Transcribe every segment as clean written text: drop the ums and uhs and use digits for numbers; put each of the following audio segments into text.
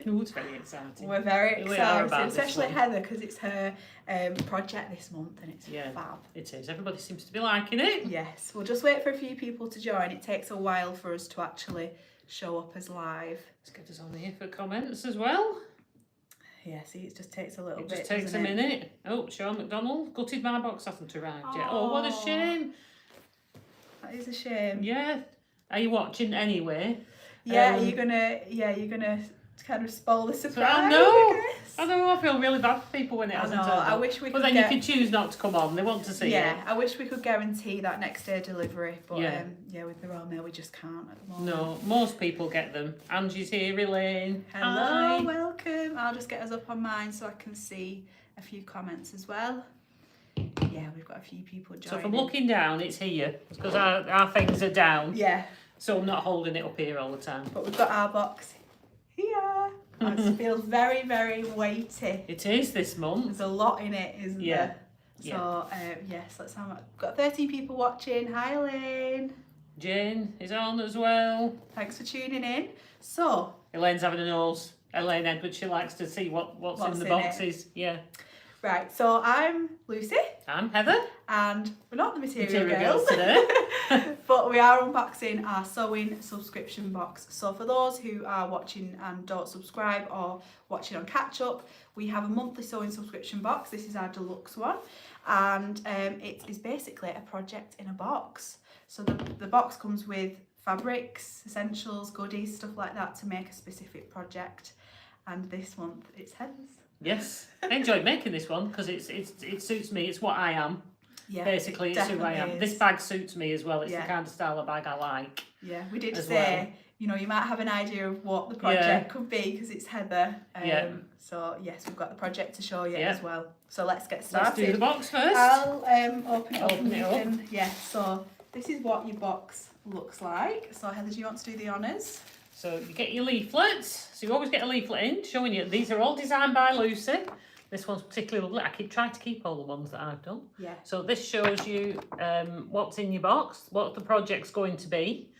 Who's very excited? We're very excited, especially this Heather, because it's her project this month and it's fab. It is. Everybody seems to be liking it. Yes, we'll just wait for a few people to join. It takes a while for us to actually show up as live. Let's get us on here for comments as well. Yeah, see, it just takes a little bit. It just takes a minute. Oh, Sean McDonald, gutted my box hasn't arrived yet. Oh, what a shame. That is a shame. Yeah. Are you watching anyway? Yeah, you're gonna kind of spoil the surprise. I know. I feel really bad for people when it hasn't turned up. I wish we could. But then you can choose not to come on. They want to see it. Yeah, I wish we could guarantee that next day delivery, but with the Royal Mail we just can't at the moment. No, most people get them. Angie's here, Elaine. Hello, hi. welcome. I'll just get us up on mine so I can see a few comments as well. Yeah, we've got a few people joining. So if I'm looking down, it's here because our things are down. Yeah. So I'm not holding it up here all the time. But we've got our box here. It feels very, very weighty. It is this month. There's a lot in it, isn't there? So, yes, let's have We've got 13 people watching. Hi, Elaine. Jane is on as well. Thanks for tuning in. So, Elaine's having a nose. Elaine Edwards, she likes to see what's in the boxes. Yeah. Right, so I'm Lucy. I'm Heather. And we're not the Material Girls today. But we are unboxing our sewing subscription box. So for those who are watching and don't subscribe or watching on catch up, we have a monthly sewing subscription box. This is our deluxe one. And it is basically a project in a box. So the box comes with fabrics, essentials, goodies, stuff like that to make a specific project. And this month it's Heather's. Yes, I enjoyed making this one because it suits me. It's what I am. Yeah, basically, it's who I am. This bag suits me as well. It's the kind of style of bag I like. Yeah, we did say, you know, you might have an idea of what the project could be because it's Heather. So yes, we've got the project to show you as well. So let's get started. Let's do the box first. I'll open it up. So this is what your box looks like. So Heather, do you want to do the honours? So you get your leaflets. So you always get a leaflet in showing you these are all designed by Lucy. This one's particularly lovely. I try to keep all the ones that I've done. Yeah. So this shows you what's in your box, what the project's going to be.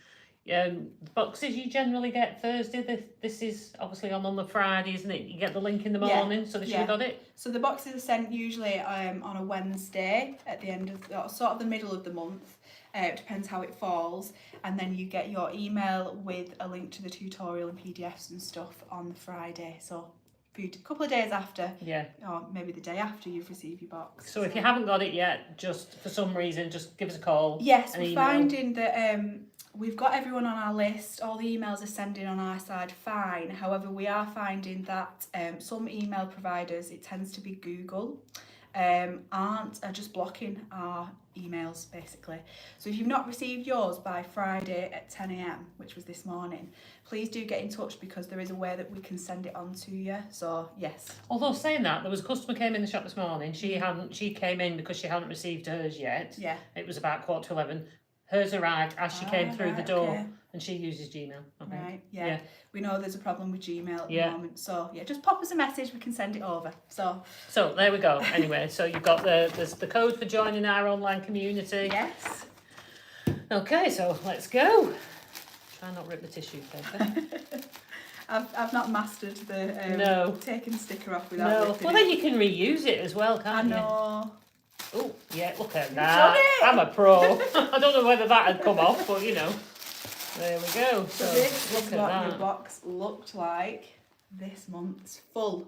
The boxes you generally get Thursday. This is obviously on the Friday, isn't it? You get the link in the morning, so they should have got it. So the boxes are sent usually on a Wednesday at the end of sort of the middle of the month. It depends how it falls, and then you get your email with a link to the tutorial and PDFs and stuff on the Friday. So a couple of days after, or maybe the day after you've received your box. So if you haven't got it yet, just for some reason, just give us a call. Yes, we're finding that we've got everyone on our list. All the emails are sending on our side fine. However, we are finding that some email providers, it tends to be Google, are just blocking our emails basically. So if you've not received yours by Friday at 10 AM, which was this morning, please do get in touch because there is a way that we can send it on to you. So yes. Although saying that, there was a customer came in the shop this morning. She came in because she hadn't received hers yet. Yeah. It was about 11:15. Hers arrived as she came through the door, and she uses Gmail. Right, yeah. We know there's a problem with Gmail at the moment, so just pop us a message, we can send it over. So there we go. Anyway, so you've got the code for joining our online community. Yes. Okay, so let's go. Try not to rip the tissue paper. I've not mastered the taking the sticker off without ripping well, then you can reuse it as well, can't you? I know. Oh, yeah, look at that. I'm a pro. I don't know whether that had come off, but you know. There we go. So this is what your box looked like this month's full.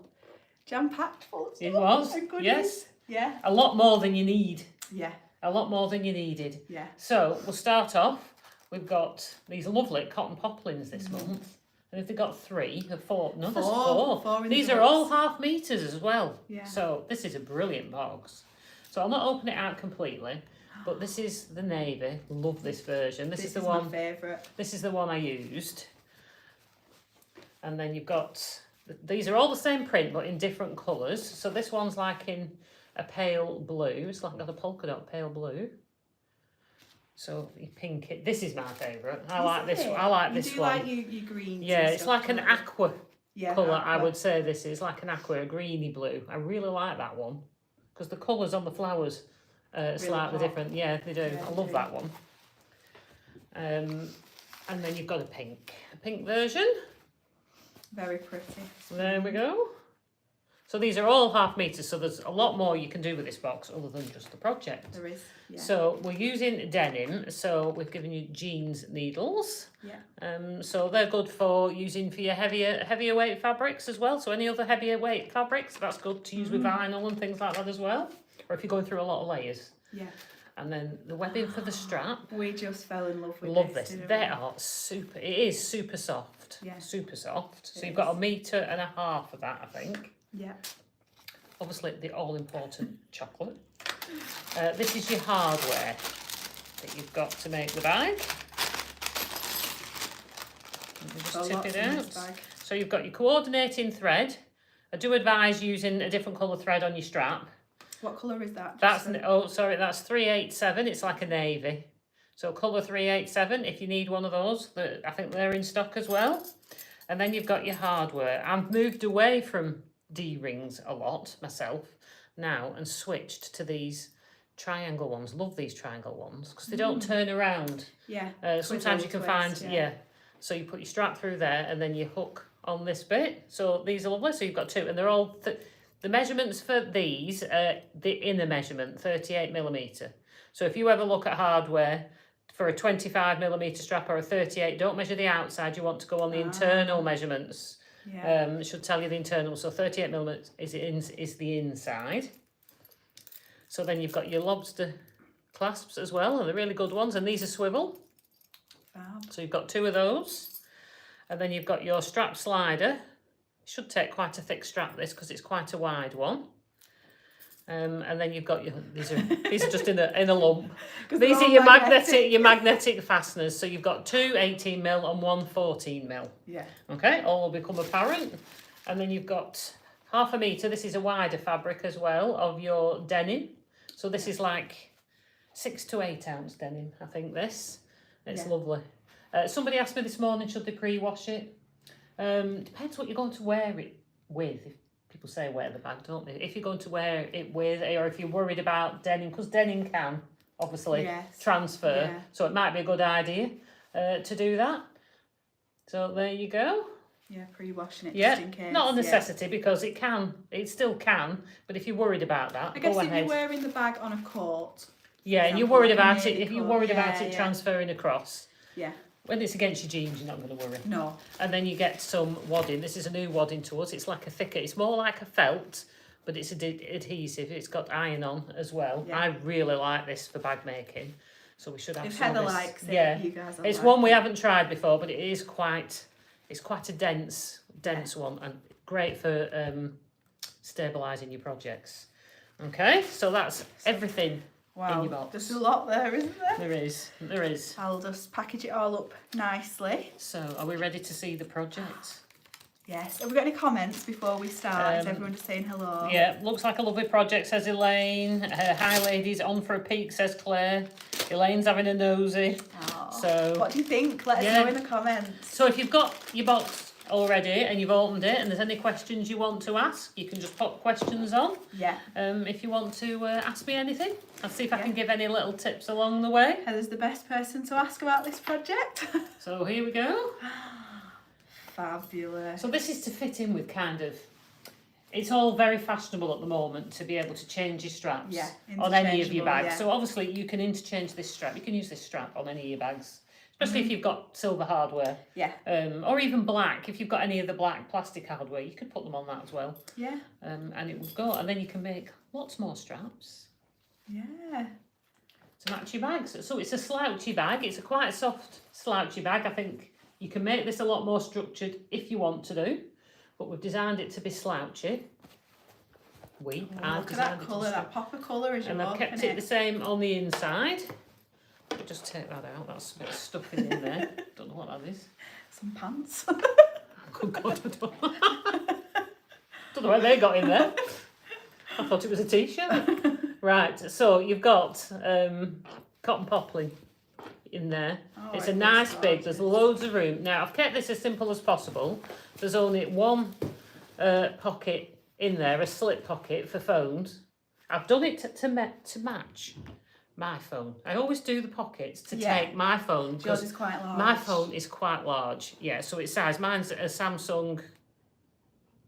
Jam-packed full of stuff. It was, yes. Yeah. A lot more than you need. Yeah. A lot more than you needed. Yeah. So we'll start off. We've got these lovely cotton poplins this month. And if they've got 3 or 4, no, there's 4. These are all ½ meters as well. Yeah. So this is a brilliant box. So I'll not open it out completely, but this is the navy. Love this version. This is the one. My favourite. This is the one I used. And then you've got, these are all the same print, but in different colours. So this one's like in a pale blue. It's like got a polka dot pale blue. So you pink it. This is my favourite. I like this one. I like this one. You do like your greens. Yeah, it's like an aqua colour, aqua. I would say this is. Like an aqua, a greeny blue. I really like that one. Because the colours on the flowers are slightly different. Yeah, they do. Yeah, I love that one. And then you've got a pink version. Very pretty. There we go. So these are all 1/2 meters, so there's a lot more you can do with this box other than just the project. There is, yeah. So we're using denim, so we've given you jeans needles. Yeah. So they're good for using for your heavier weight fabrics as well. So any other heavier weight fabrics, that's good to use with vinyl and things like that as well. Or if you're going through a lot of layers. Yeah. And then the webbing for the strap. We just fell in love with Love this. this. They are super. It is super soft. Yeah. Super soft. So It you've got is. 1.5 meters of that, I think. Yeah. Obviously, the all-important chocolate. This is your hardware that you've got to make the bag. Let me just tip it out. So you've got your coordinating thread. I do advise using a different colour thread on your strap. What colour is that? That's that's 387. It's like a navy. So colour 387 if you need one of those. I think they're in stock as well. And then you've got your hardware. I've moved away from D-rings a lot myself now and switched to these triangle ones. Love these triangle ones because they don't turn around. Yeah. Sometimes you can find, so you put your strap through there and then you hook on this bit. So these are lovely. So you've got two and they're all, the measurements for these, the inner measurement, 38mm. So if you ever look at hardware for a 25mm strap or a 38, don't measure the outside. You want to go on the internal measurements. Yeah. It should tell you the internal. So 38mm is the inside. So then you've got your lobster clasps as well, and they're really good ones. And these are swivel. Fab. So you've got two of those. And then you've got your strap slider. Should take quite a thick strap, this, because it's quite a wide one. And then you've got these are just in a lump. These are your magnetic fasteners. So you've got two 18mm and one 14mm. Yeah. Okay, all will become apparent. And then you've got 1/2 meter. This is a wider fabric as well of your denim. So this is like 6 to 8 ounce denim. I think this. It's lovely. Somebody asked me this morning, should they pre-wash it? Depends what you're going to wear it with. People say wear the bag, don't they? If you're going to wear it with, or if you're worried about denim, because denim can obviously transfer, so it might be a good idea to do that. So there you go. Yeah, pre-washing it just in case. Not a necessity because it still can, but if you're worried about that, I guess go if ahead. you're wearing the bag on a coat. Yeah, and you're worried about it, if you're worried about it transferring across. Yeah. When it's against your jeans, you're not going to worry. No. And then you get some wadding. This is a new wadding to us. It's like a thicker, it's more like a felt, but it's adhesive. It's got iron on as well. Yeah. I really like this for bag making. So we should have if some Heather of this. likes it, you guys will it's like one we it. haven't tried before, but it is quite a dense one and great for stabilising your projects. Okay, so that's everything. Wow, in your box. There's a lot there, isn't there? There is. I'll just package it all up nicely. So, are we ready to see the project? Yes. Have we got any comments before we start? Is everyone just saying hello? Yeah, looks like a lovely project, says Elaine. Hi, ladies. On for a peek, says Claire. Elaine's having a nosy. Oh, so, what do you think? Let us know in the comments. So, if you've got your box already and you've opened it and there's any questions you want to ask, you can just pop questions on. Yeah. If you want to ask me anything, I'll see if I can give any little tips along the way. Heather's the best person to ask about this project. So here we go. Fabulous. So this is to fit in with it's all very fashionable at the moment to be able to change your straps on any of your bags. So obviously you can interchange this strap. You can use this strap on any of your bags. Especially if you've got silver hardware. Yeah. Or even black. If you've got any of the black plastic hardware, you could put them on that as well. Yeah. And it would go. And then you can make lots more straps. Yeah. To match your bags. So it's a slouchy bag. It's a quite a soft slouchy bag. I think you can make this a lot more structured if you want to do. But we've designed it to be slouchy. Look at that colour, that pop of colour as you open it. And I've kept it the same on the inside. Just take that out. That's a bit of stuff in there. Don't know what that is. Some pants. Good God, I don't know where they got in there. I thought it was a t-shirt. Right, so you've got cotton poplin in there. Oh, it's a nice big, there's loads of room. Now, I've kept this as simple as possible. There's only one pocket in there, a slip pocket for phones. I've done it to match my phone. I always do the pockets to take my phone. Yours is quite large. My phone is quite large, yeah, so it's size. Mine's a Samsung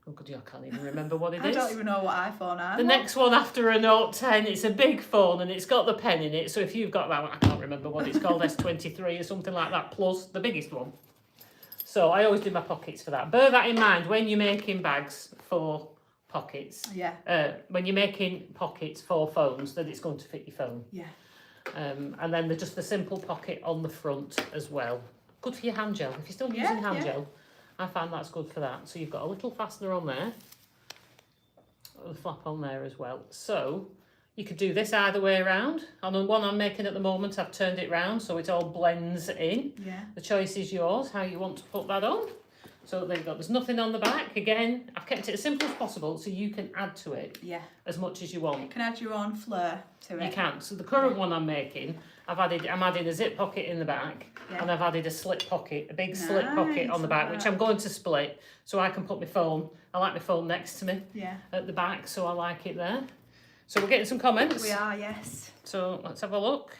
Oh god, I can't even remember what it I is. don't even know what iPhone I'm The on. next one after a Note 10, it's a big phone and it's got the pen in it. So if you've got that one, I can't remember what it's called, S23 or something like that, plus the biggest one. So I always do my pockets for that. Bear that in mind when you're making bags for pockets. Yeah. When you're making pockets for phones, that it's going to fit your phone. Yeah. And then just the simple pocket on the front as well. Good for your hand gel. If you're still Yeah, using hand yeah. gel, I find that's good for that. So you've got a little fastener on there, the flap on there as well. So you could do this either way around. On the one I'm making at the moment, I've turned it round so it all blends in. Yeah. The choice is yours, how you want to put that on. So there you go. There's nothing on the back. Again, I've kept it as simple as possible so you can add to it Yeah. as much as you want. You can add your own flair to it. You can. So the current one I'm making, I'm adding a zip pocket in the back, Yeah. and I've added a slip pocket, a big slip pocket on the back, which I'm going to split so I can put my phone. I like my phone next to me Yeah. at the back, so I like it there. So we're getting some comments. We are, yes. So let's have a look.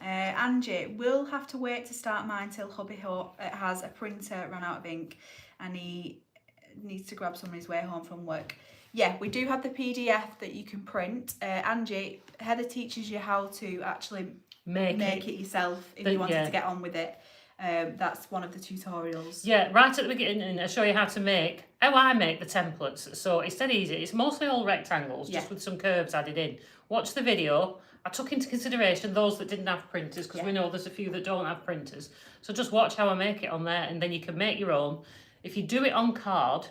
Angie, we'll have to wait to start mine till hubby has a printer run out of ink and he needs to grab some on his way home from work. Yeah, we do have the PDF that you can print. Angie, Heather teaches you how to actually make it yourself if you wanted to get on with it. That's one of the tutorials. Yeah, right at the beginning, I show you how I make the templates. So it's dead easy. It's mostly all rectangles, just with some curves added in. Watch the video. I took into consideration those that didn't have printers because we know there's a few that don't have printers. So just watch how I make it on there and then you can make your own. If you do it on card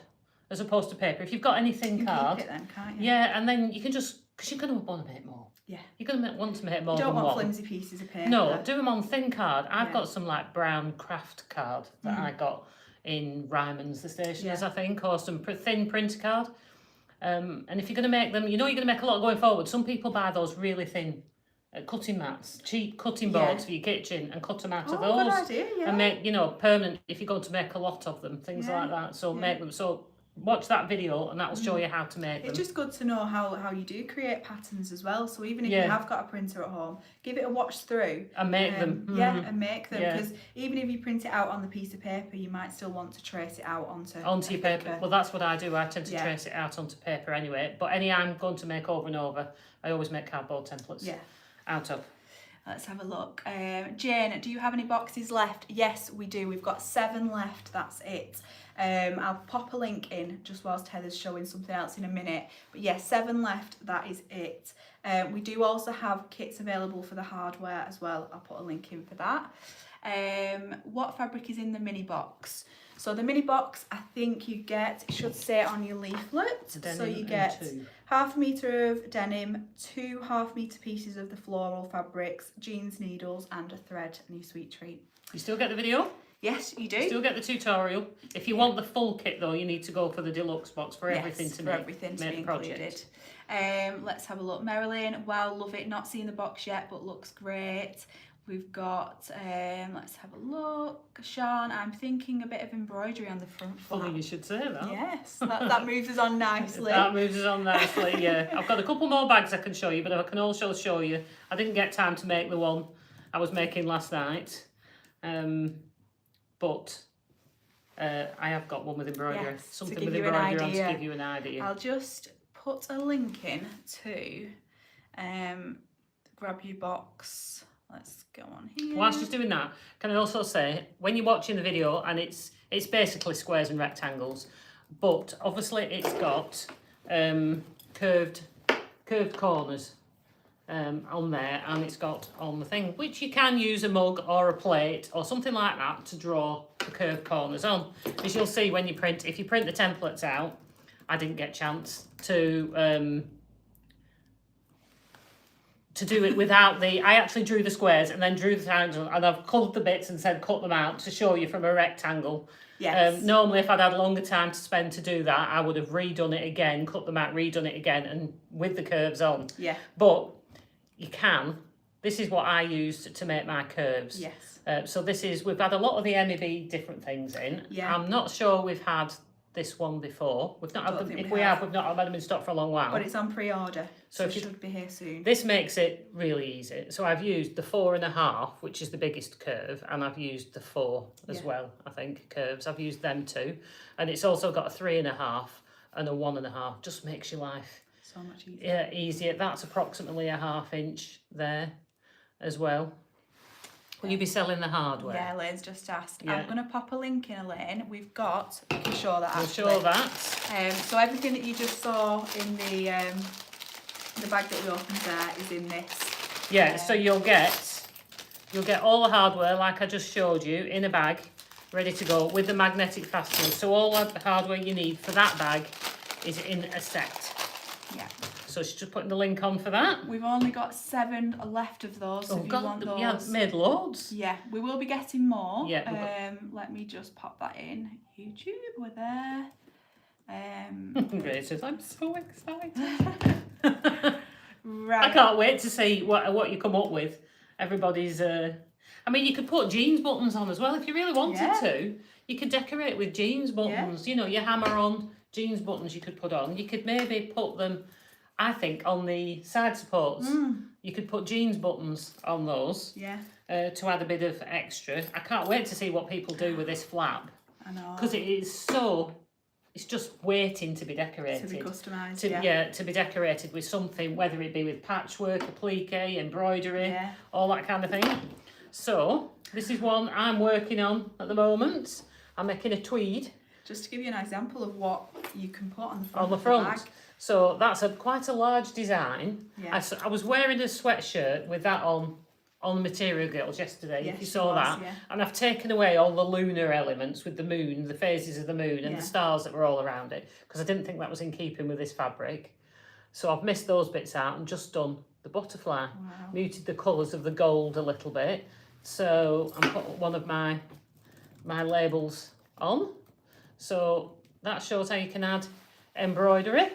as opposed to paper, if you've got any thin card, keep it then, can't you? Yeah, and then you can just, because you're going to want to make more. Yeah. You're going to want to make more than one. You don't want one. flimsy pieces of paper. No, do them on thin card. I've got some like brown craft card that I got in Ryman's, the stationers, I think, or some thin printer card. And if you're going to make them, you know you're going to make a lot going forward. Some people buy those really thin cutting mats, cheap cutting boards for your kitchen, and cut them out of those. Good idea, yeah. And make, permanent if you're going to make a lot of them, things like that. So make them. So watch that video and that will show you how to make them. It's just good to know how you do create patterns as well. So even if you have got a printer at home, give it a watch through. And make them. Yeah, and make them. Because even if you print it out on the piece of paper, you might still want to trace it out onto your paper. Well, that's what I do. I tend to trace it out onto paper anyway. But any I'm going to make over and over, I always make cardboard templates out of. Let's have a look. Jane, do you have any boxes left? Yes, we do. We've got 7 left. That's it. I'll pop a link in just whilst Heather's showing something else in a minute. But yes, 7 left. That is it. We do also have kits available for the hardware as well. I'll put a link in for that. What fabric is in the mini box? So the mini box, I think you get, it should say on your leaflet. So you get 1/2 metre of denim, 2 1/2 metre pieces of the floral fabrics, jeans needles and a thread and your sweet treat. You still get the video? Yes, you do. Still get the tutorial. If you want the full kit though, you need to go for the deluxe box for everything to make be included. Let's have a look. Marilyn, wow, love it. Not seen the box yet, but looks great. We've got, let's have a look. Sean, I'm thinking a bit of embroidery on the front flap. Funny you should say that. Yes, that moves us on nicely. That moves us on nicely, yeah. I've got a couple more bags I can show you, but I can also show you. I didn't get time to make the one I was making last night. But I have got one with embroidery. Something with embroidery on to give you an idea. I'll just put a link in to grab your box. Let's go on here. Whilst she's doing that, can I also say, when you're watching the video, and it's basically squares and rectangles, but obviously it's got curved corners on there, and it's got on the thing, which you can use a mug or a plate or something like that to draw the curved corners on. As you'll see when you print, if you print the templates out, I didn't get a chance to do it without I actually drew the squares and then drew the triangles, and I've coloured the bits and said cut them out to show you from a rectangle. Yes. Normally if I'd had longer time to spend to do that, I would have redone it again, cut them out, redone it again, and with the curves on. Yeah. But you can. This is what I used to make my curves. Yes. So we've had a lot of the MEB different things in. Yeah. I'm not sure we've had this one before. We've not I don't had them, think if we we have. have, we've not had them in stock for a long while. But it's on pre-order, So so if it you- should be here soon. This makes it really easy. So I've used the 4.5, which is the biggest curve, and I've used the 4 as Yeah. well, I think, curves. I've used them too. And it's also got a 3.5 and a 1.5. Just makes your life So much easier. easier. That's approximately a 1/2 inch there as well. Will you be selling the hardware? Yeah, Elaine's just asked. Yeah. I'm going to pop a link in, Elaine. We've got, I can show that We'll actually. show that. So everything that you just saw in the bag that we opened there is in this. Yeah, so you'll get all the hardware like I just showed you in a bag, ready to go with the magnetic fasteners. So all the hardware you need for that bag is in a set. Yeah. So she's just putting the link on for that. We've only got 7 left of those, so if you want those. yeah, made loads. Yeah, we will be getting more. Yeah, Let me just pop that in. YouTube, we're there. Gracious, I'm so excited. Right. I can't wait to see what you come up with. Everybody's I mean, you could put jeans buttons on as well if you really wanted Yeah. to. You could decorate with jeans buttons. You know, your hammer-on jeans buttons you could put on. You could maybe put them, I think, on the side supports. You could put jeans buttons on those Yeah, to add a bit of extra. I can't wait to see what people do with this flap I know. because it is so. It's just waiting to be decorated. To be customised, To be decorated with something, whether it be with patchwork, applique, embroidery, Yeah. all that kind of thing. So this is one I'm working on at the moment. I'm making a tweed Just to give you an example of what you can put on the front. on the of front. bag. So that's quite a large design. Yeah. I was wearing a sweatshirt with that on Material Girls yesterday, Yes, if you she saw was, that. yeah. And I've taken away all the lunar elements with the moon, the phases of the moon and Yeah. the stars that were all around it, because I didn't think that was in keeping with this fabric. So I've missed those bits out and just done the butterfly. Wow. Muted the colours of the gold a little bit. So I'm putting one of my labels on. So that shows how you can add embroidery.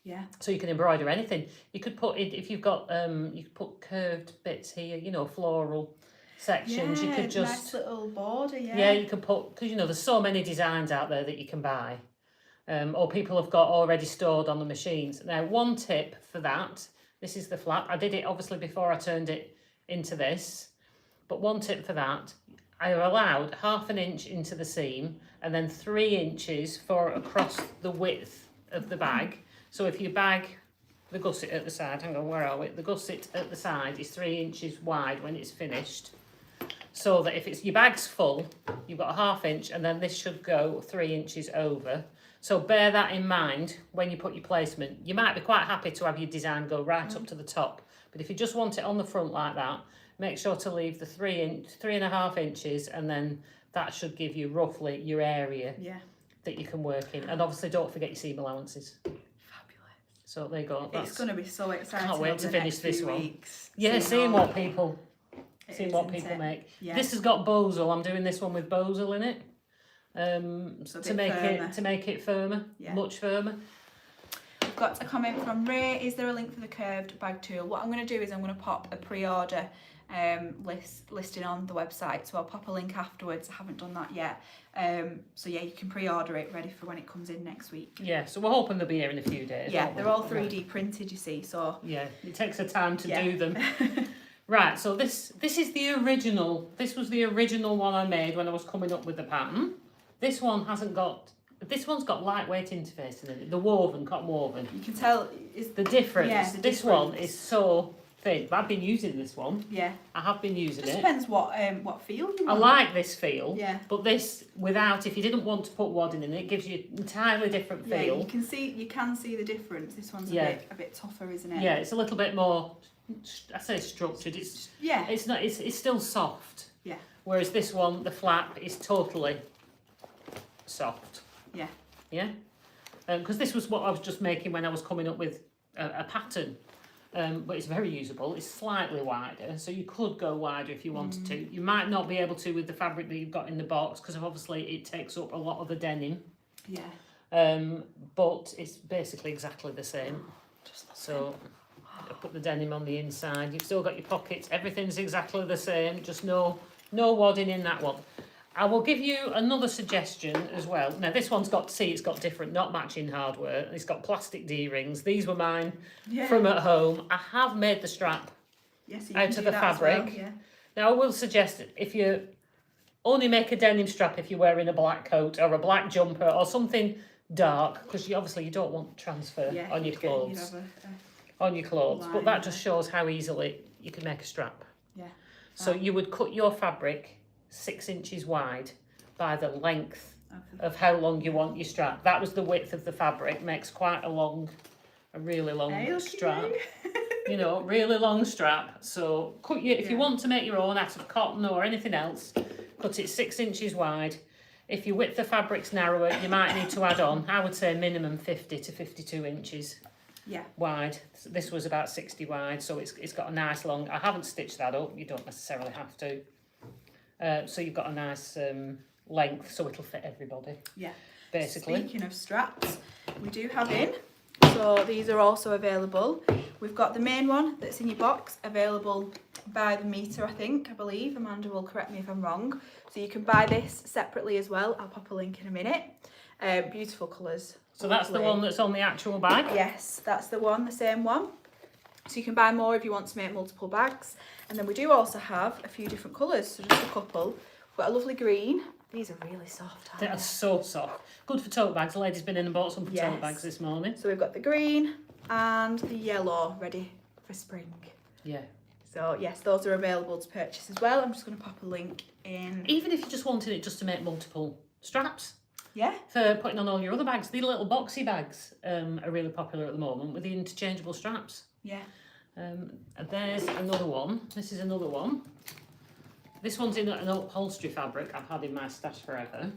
Yeah. So you can embroider anything. You could put it, if you've got you could put curved bits here, you know, floral sections. Yeah, You could just nice little border, yeah. yeah, you could put, because you know there's so many designs out there that you can buy, or people have got already stored on the machines. Now, one tip for that, this is the flap. I did it obviously before I turned it into this, but one tip for that, I allowed 1/2 inch into the seam and then 3 inches for across the width of the bag. So if your bag, the gusset at the side, hang on, where are we? The gusset at the side is 3 inches wide when it's finished. So that if it's your bag's full, you've got a 1/2 inch, and then this should go 3 inches over. So bear that in mind when you put your placement. You might be quite happy to have your design go right up to the top, but if you just want it on the front like that, make sure to leave the 3.5 inches, and then that should give you roughly your area Yeah. that you can work in. And obviously don't forget your seam allowances. Fabulous. So there you go. It's going to be so exciting. Can't wait over to the finish next this few one. weeks. Yeah, seeing what people It seeing is, what isn't people it? make. Yeah. This has got bozel. I'm doing this one with bozel in it. So a To bit make firmer. it firmer, Yeah. much firmer. I've got a comment from Ray. Is there a link for the curved bag tool? What I'm going to do is I'm going to pop a pre-order listing on the website. So I'll pop a link afterwards. I haven't done that yet. So yeah, you can pre-order it ready for when it comes in next week. Yeah, so we're hoping they'll be here in a few days. Yeah, won't we? they're all 3D printed, you see. So Yeah, it takes a time to Yeah. do them. Right, so this is the original. This was the original one I made when I was coming up with the pattern. This one hasn't got. This one's got lightweight interfacing in it. The woven, cotton woven. you can tell is The difference. Yeah, the this difference. one is so thin. I've been using this one. yeah. I have been using Just it. depends what feel you I want. like this feel. Yeah. But this, without, if you didn't want to put wadding in it, gives you an entirely different Yeah, feel. you can see the difference. This one's Yeah. a bit tougher, isn't it? Yeah, it's a little bit more. I say structured. It's Yeah. it's not. It's still soft. Yeah. Whereas this one, the flap is totally soft. Yeah. Yeah. Because this was what I was just making when I was coming up with a pattern. But it's very usable. It's slightly wider, so you could go wider if you wanted to. You might not be able to with the fabric that you've got in the box, because obviously it takes up a lot of the denim. Yeah. But it's basically exactly the same. Just love So I put the denim on the inside. You've still got your pockets. Everything's exactly the same. Just no wadding in that one. I will give you another suggestion as well. Now this one's got, it's got different, not matching hardware. It's got plastic D-rings. These were mine from at home. I have made the strap out of the fabric. Well, yeah. Now I will suggest if you only make a denim strap if you're wearing a black coat or a black jumper or something dark, because you obviously you don't want transfer on your clothes. On your clothes, but that just shows how easily you can make a strap. Yeah. So you would cut your fabric 6 inches wide by the length of how long you want your strap. That was the width of the fabric. Makes quite a really long strap. You know, really long strap. So cut if you want to make your own out of cotton or anything else, cut it 6 inches wide. If your width of fabric's narrower, you might need to add on, I would say minimum 50 to 52 inches wide. So this was about 60 wide, so it's got a nice long, I haven't stitched that up, you don't necessarily have to. So you've got a nice length, so it'll fit everybody. Yeah. Basically. Speaking of straps, we do have in, so these are also available. We've got the main one that's in your box, available by the metre, I believe. Amanda will correct me if I'm wrong. So you can buy this separately as well. I'll pop a link in a minute. Beautiful colours. So that's the one that's on the actual bag? Yes, that's the one, the same one. So you can buy more if you want to make multiple bags. And then we do also have a few different colours, so just a couple. We've got a lovely green. These are really soft, aren't they? They are so soft. Good for tote bags. The lady's been in and bought some for tote bags this morning. So we've got the green and the yellow ready for spring. Yeah. So yes, those are available to purchase as well. I'm just going to pop a link in. Even if you just wanted it just to make multiple straps. Yeah. For putting on all your other bags. The little boxy bags are really popular at the moment with the interchangeable straps. Yeah. And there's another one. This is another one. This one's in an upholstery fabric I've had in my stash forever.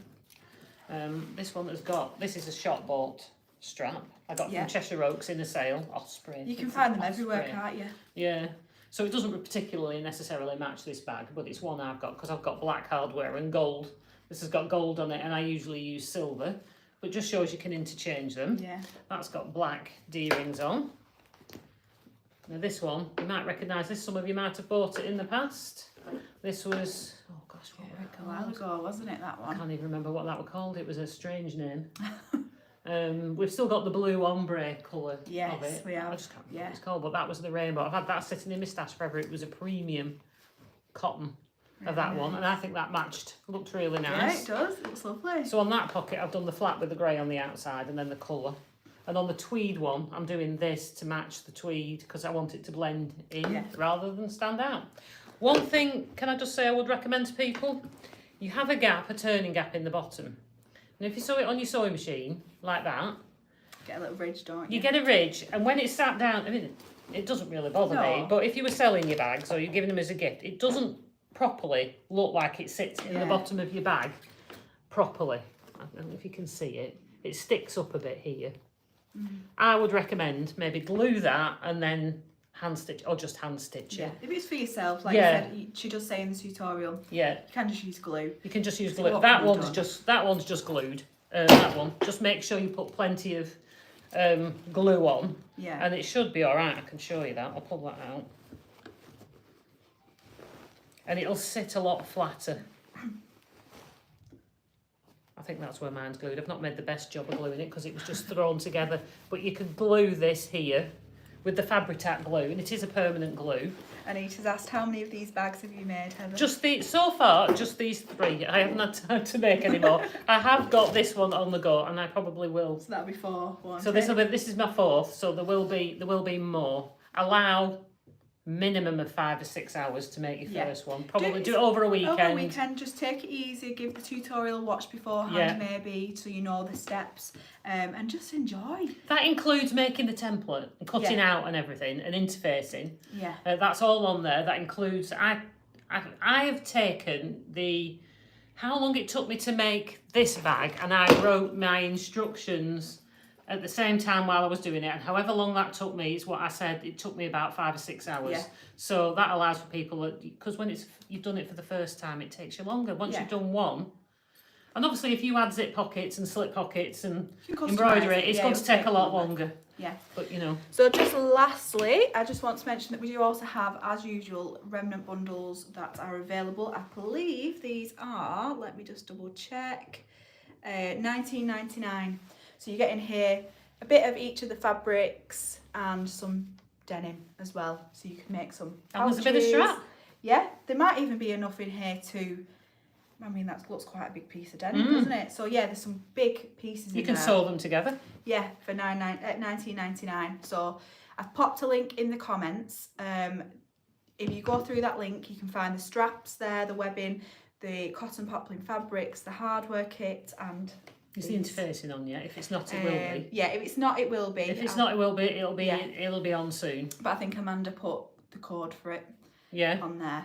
This one has got, this is a shop bought strap. I got from Cheshire Oaks in a sale. Osprey. You can find them everywhere, can't you? Yeah. So it doesn't particularly necessarily match this bag, but it's one I've got because I've got black hardware and gold. This has got gold on it and I usually use silver, but just shows you can interchange them. Yeah. That's got black D-rings on. Now this one, you might recognise this, some of you might have bought it in the past. This was, oh gosh, what were it called? A while ago, wasn't it, that one? I can't even remember what that was called, it was a strange name. We've still got the blue ombre colour of it. Yes, we have. I just can't remember what it's called, but that was the rainbow. I've had that sitting in my stash forever. It was a premium cotton of that one, and I think that matched, looked really nice. Yeah, it does, it looks lovely. So on that pocket I've done the flat with the grey on the outside and then the colour, and on the tweed one I'm doing this to match the tweed because I want it to blend in rather than stand out. One thing, can I just say I would recommend to people, you have a gap, a turning gap in the bottom, and if you sew it on your sewing machine like that, get a little ridge, don't you? You get a ridge, and when it's sat down, I mean it doesn't really bother me, but if you were selling your bags or you're giving them as a gift, it doesn't properly look like it sits in the bottom of your bag properly. I don't know if you can see it. It sticks up a bit here. I would recommend maybe glue that and then hand stitch, or just hand stitch it. If it's for yourself, like you said, she does say in the tutorial, you can just use glue. You can just use glue. That one's just glued. That one. Just make sure you put plenty of glue on. Yeah. And it should be alright. I can show you that. I'll pull that out. And it'll sit a lot flatter. I think that's where mine's glued. I've not made the best job of gluing it because it was just thrown together. But you could glue this here with the Fabri-Tac glue, and it is a permanent glue. Anita's asked, how many of these bags have you made, Heather? So far, just these 3. I haven't had time to make any more. I have got this one on the go, and I probably will. So that'll be 4. So this is my 4th. So there will be more. Allow minimum of 5 or 6 hours to make your first one. Probably do it over a weekend. Over a weekend, just take it easy, give the tutorial a watch beforehand maybe, so you know the steps, and just enjoy. That includes making the template, and cutting out and everything, and interfacing. Yeah. That's all on there. That includes, I have taken how long it took me to make this bag, and I wrote my instructions at the same time while I was doing it, and however long that took me is what I said, it took me about 5 or 6 hours. Yeah. So that allows for people, because when you've done it for the first time, it takes you longer. Once you've done one, And obviously if you add zip pockets and slip pockets and You can embroider customise it, it's yeah, going to it'll take a lot longer. Yeah. But you know. So just lastly, I just want to mention that we do also have, as usual, remnant bundles that are available. I believe these are, let me just double check, $19.99. So you get in here a bit of each of the fabrics and some denim as well. So you can make some pouches. And there's a bit of strap. Yeah, there might even be enough in here to, I mean, that looks quite a big piece of denim, doesn't it? So yeah, there's some big pieces in there. You can sew them together. Yeah, for $19.99. So I've popped a link in the comments. If you go through that link, you can find the straps there, the webbing, the cotton poplin fabrics, the hardware kit, and is the interfacing on yet? If it's not, it will be. Yeah, if it's not, it will be. If it's not, it will be. It'll be on soon. But I think Amanda put the code for it. Yeah. On there.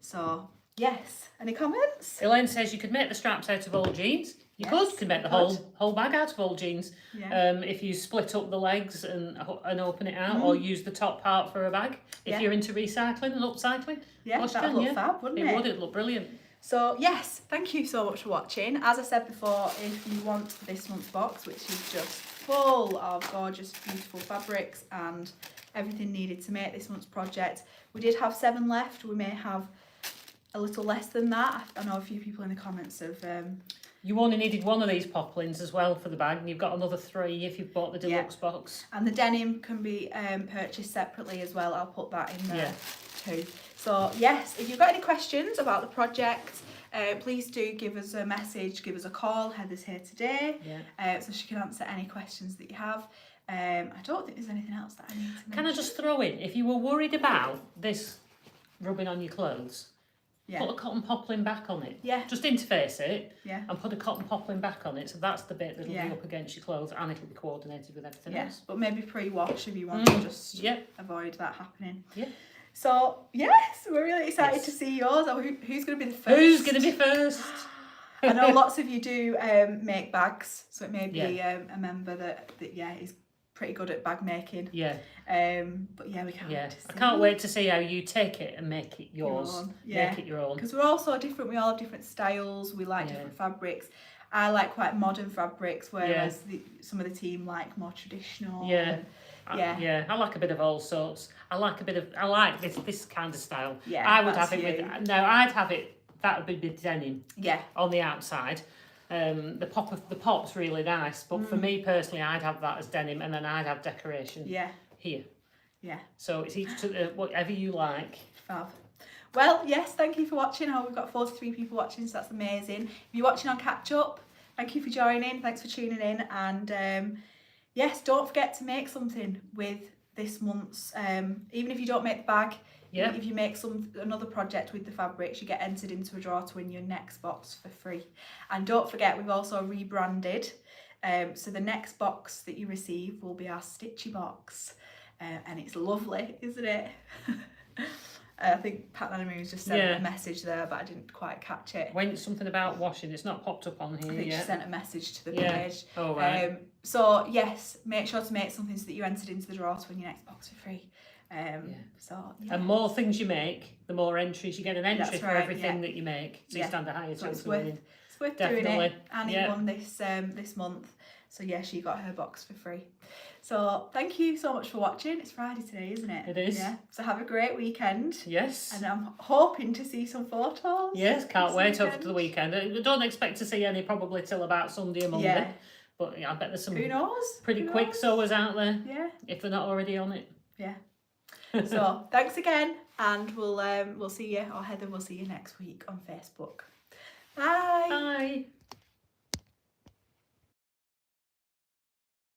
So yes. Any comments? Elaine says you could make the straps out of old jeans. You could make the whole bag out of old jeans. Yeah. If you split up the legs and open it out, or use the top part for a bag. If you're into recycling and upcycling. Yeah, that would look fab, wouldn't it? It would. It'd look brilliant. So yes, thank you so much for watching. As I said before, if you want this month's box, which is just full of gorgeous, beautiful fabrics and everything needed to make this month's project, we did have 7 left. We may have a little less than that. I know a few people in the comments have... You only needed 1 of these poplins as well for the bag, and you've got another 3 if you've bought the deluxe box. And the denim can be purchased separately as well. I'll put that in there too. So yes, if you've got any questions about the project, please do give us a message, give us a call. Heather's here today, so she can answer any questions that you have. I don't think there's anything else that I need to mention. Can I just throw in, if you were worried about this rubbing on your clothes, put a cotton poplin back on it. Yeah. Just interface it. Yeah. And put a cotton poplin back on it. So that's the bit that'll be up against your clothes, and it'll be coordinated with everything else. But maybe pre-wash if you want to just avoid that happening. Yeah. So yes, we're really excited to see yours. Who's going to be the first? Who's going to be first? I know lots of you do make bags, so it may be a member that is pretty good at bag making. Yeah. But yeah, we can't wait to see. I can't wait to see how you take it and make it yours. Make it your own. Because we're all so different. We all have different styles. We like different fabrics. I like quite modern fabrics, whereas some of the team like more traditional. Yeah. I like a bit of all sorts. I like this kind of style. Yeah. I would have it with I'd have it, that would be denim. Yeah. On the outside. The pop's really nice, but for me personally, I'd have that as denim, and then I'd have decoration here. Yeah. So it's each to whatever you like. Fab. Well, yes, thank you for watching. We've got 43 people watching, so that's amazing. If you're watching on catch up, thank you for joining. Thanks for tuning in, and yes, don't forget to make something with this month's. Even if you don't make the bag. Yeah. If you make another project with the fabrics, you get entered into a draw to win your next box for free. And don't forget, we've also rebranded. So the next box that you receive will be our Stitchy box. And it's lovely, isn't it? I think Pat Nanamy was just sent a message there, but I didn't quite catch it. When something about washing, it's not popped up on here yet. I think she sent a message to the page. Oh, right. So yes, make sure to make something so that you're entered into the draw to win your next box for free. And more things you make, the more entries you get, an entry for everything that you make, so you stand a higher chance of winning. It's worth doing it. Annie won this month, so yeah, she got her box for free. So thank you so much for watching. It's Friday today, isn't it? It is. Yeah. So have a great weekend. Yes. And I'm hoping to see some photos. Yes, can't wait up to the weekend. I don't expect to see any probably till about Sunday or Monday. Yeah. But I bet there's some pretty quick sewers out there. Yeah. If they're not already on it. Yeah. So thanks again, and we'll see you, or Heather will see you next week on Facebook. Bye. Bye.